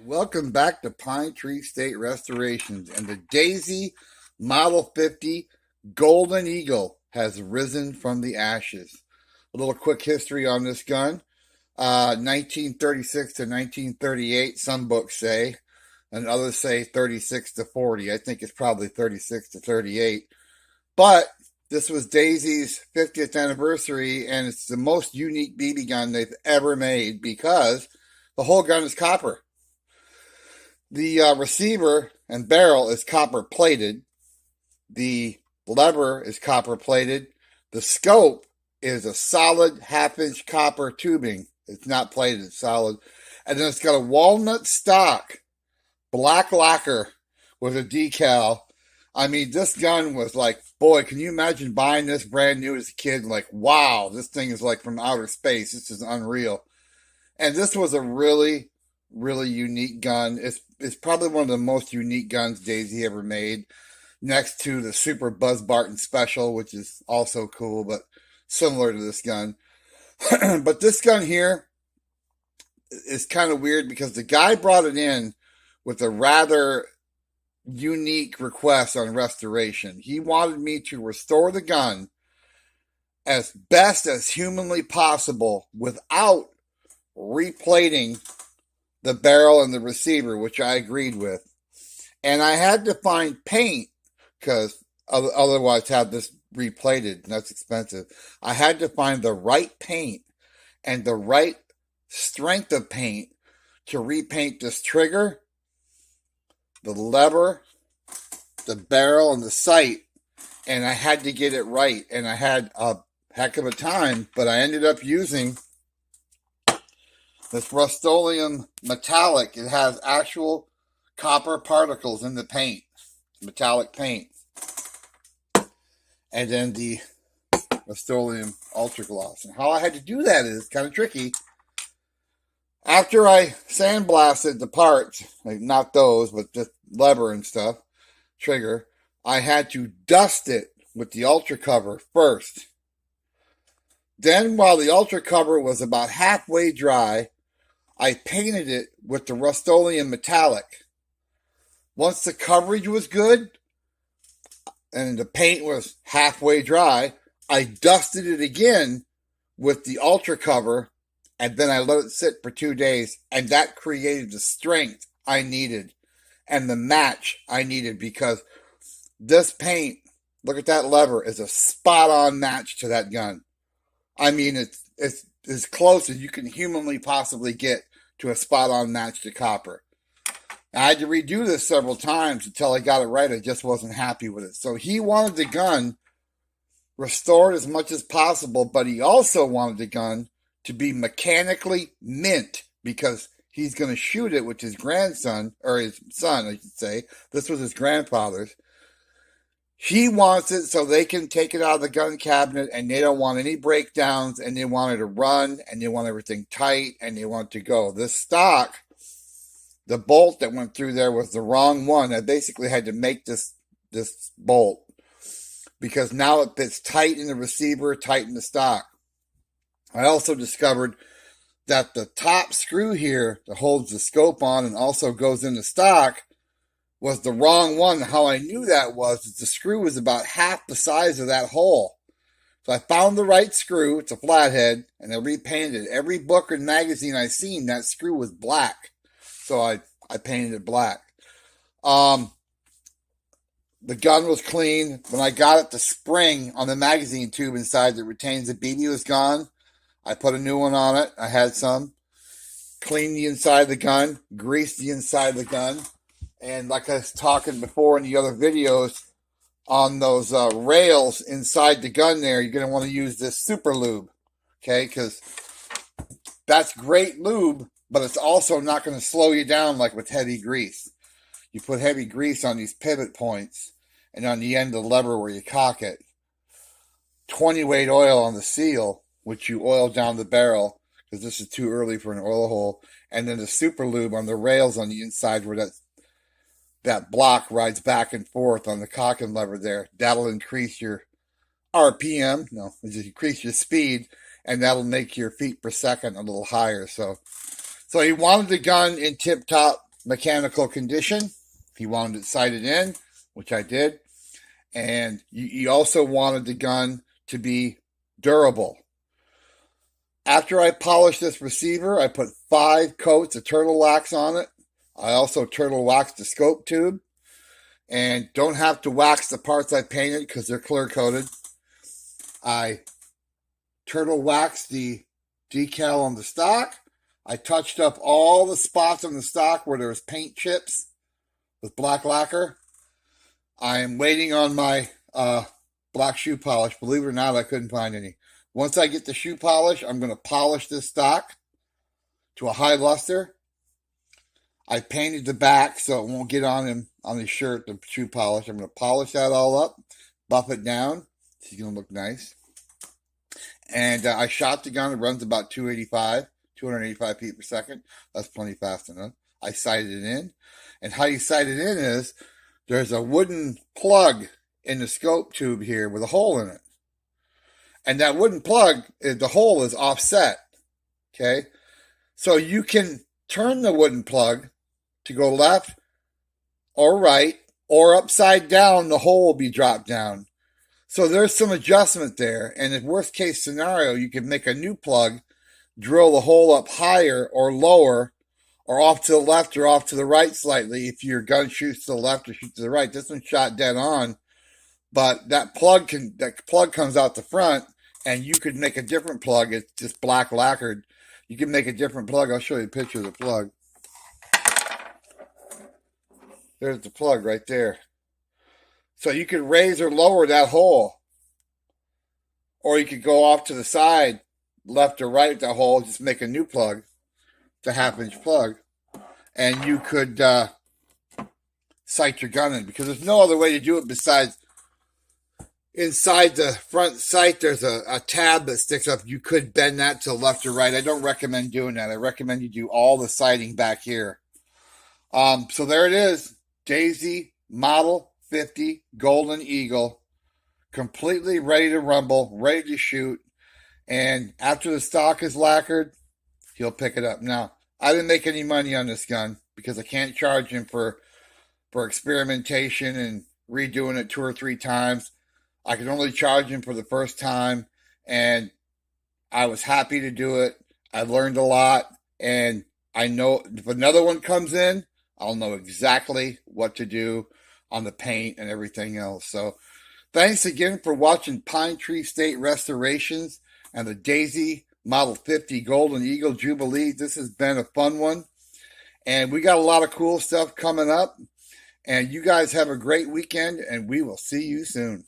Welcome back to Pine Tree State Restorations, and the Daisy Model 50 Golden Eagle has risen from the ashes. A little quick history on this gun. 1936 to 1938, some books say, and others say 36 to 40. I think it's probably 36 to 38. But this was Daisy's 50th anniversary, and it's the most unique BB gun they've ever made because the whole gun is copper. The receiver and barrel is copper plated. The lever is copper plated. The scope is a solid half-inch copper tubing. It's not plated, it's solid. And then it's got a walnut stock, black lacquer with a decal. I mean, this gun was like, boy, can you imagine buying this brand new as a kid? Like, wow, this thing is like from outer space. This is unreal. And this was a really unique gun. It's probably one of the most unique guns Daisy ever made, next to the Super Buzz Barton Special, which is also cool, but similar to this gun. But this gun here is kind of weird because the guy brought it in with a rather unique request on restoration. He wanted me to restore the gun as best as humanly possible without replating the barrel and the receiver, which I agreed with. And I had to find paint because otherwise have this replated, and that's expensive. I had to find the right paint and the right strength of paint to repaint this trigger, the lever, the barrel, and the sight. And I had to get it right. And I had a heck of a time, but I ended up using this Rust-Oleum metallic. It has actual copper particles in the paint, metallic paint. And then the Rust-Oleum Ultra Gloss. And how I had to do that is kind of tricky. After I sandblasted the parts, like not those, but just lever and stuff, trigger, I had to dust it with the Ultra Cover first. Then, while the Ultra Cover was about halfway dry, I painted it with the Rust-Oleum metallic. Once the coverage was good and the paint was halfway dry, I dusted it again with the Ultra Cover, and then I let it sit for 2 days, and that created the strength I needed and the match I needed, because this paint, look at that lever, is a spot-on match to that gun. I mean, it's as close as you can humanly possibly get to a spot-on match to copper. I had to redo this several times until I got it right. I just wasn't happy with it. So he wanted the gun restored as much as possible, but he also wanted the gun to be mechanically mint because he's going to shoot it with his grandson, or his son, I should say. This was his grandfather's. He wants it so they can take it out of the gun cabinet, and they don't want any breakdowns, and they want it to run, and they want everything tight, and they want it to go. This stock, the bolt that went through there was the wrong one. I basically had to make this bolt because now it fits tight in the receiver, tight in the stock. I also discovered that the top screw here that holds the scope on and also goes in the stock was the wrong one. How I knew that was the screw was about half the size of that hole. So I found the right screw. It's a flathead, and I repainted it. Every book and magazine I seen, that screw was black. So I painted it black. The gun was clean. When I got it, the spring on the magazine tube inside that retains the BB was gone. I put a new one on it. I had some. Cleaned the inside of the gun. Greased the inside of the gun. And like I was talking before in the other videos, on those rails inside the gun there, you're going to want to use this super lube, okay? Because that's great lube, but it's also not going to slow you down like with heavy grease. You put heavy grease on these pivot points and on the end of the lever where you cock it. 20 weight oil on the seal, which you oil down the barrel, because this is too early for an oil hole. And then the super lube on the rails on the inside where that block rides back and forth on the cocking lever there. That'll increase your RPM, increase your speed, and that'll make your feet per second a little higher. So he wanted the gun in tip-top mechanical condition. He wanted it sighted in, which I did. And he also wanted the gun to be durable. After I polished this receiver, I put 5 coats of turtle wax on it. I also turtle waxed the scope tube. And don't have to wax the parts I painted because they're clear coated. I turtle waxed the decal on the stock. I touched up all the spots on the stock where there was paint chips with black lacquer. I am waiting on my black shoe polish. Believe it or not, I couldn't find any. Once I get the shoe polish, I'm going to polish this stock to a high luster. I painted the back so it won't get on him on his shirt, the shoe polish. I'm going to polish that all up, buff it down. It's going to look nice. And I shot the gun. It runs about 285 feet per second. That's plenty fast enough. I sighted it in. And how you sight it in is there's a wooden plug in the scope tube here with a hole in it. And that wooden plug, the hole is offset. Okay? So you can turn the wooden plug to go left or right or upside down. The hole will be dropped down. So there's some adjustment there. And in worst case scenario, you can make a new plug, drill the hole up higher or lower, or off to the left or off to the right slightly if your gun shoots to the left or shoots to the right. This one's shot dead on, but that plug comes out the front, and you could make a different plug. It's just black lacquered. You can make a different plug. I'll show you a picture of the plug. There's the plug right there. So you could raise or lower that hole. Or you could go off to the side, left or right with that hole, just make a new plug. It's a 1/2-inch plug. And you could sight your gun in, because there's no other way to do it besides inside the front sight, there's a tab that sticks up. You could bend that to left or right. I don't recommend doing that. I recommend you do all the sighting back here. So there it is. Daisy Model 50 Golden Eagle. Completely ready to rumble, ready to shoot. And after the stock is lacquered, he'll pick it up. Now, I didn't make any money on this gun because I can't charge him for experimentation and redoing it 2 or 3 times. I could only charge him for the first time, and I was happy to do it. I learned a lot, and I know if another one comes in, I'll know exactly what to do on the paint and everything else. So thanks again for watching Pine Tree State Restorations and the Daisy Model 50 Golden Eagle Jubilee. This has been a fun one, and we got a lot of cool stuff coming up. And you guys have a great weekend, and we will see you soon.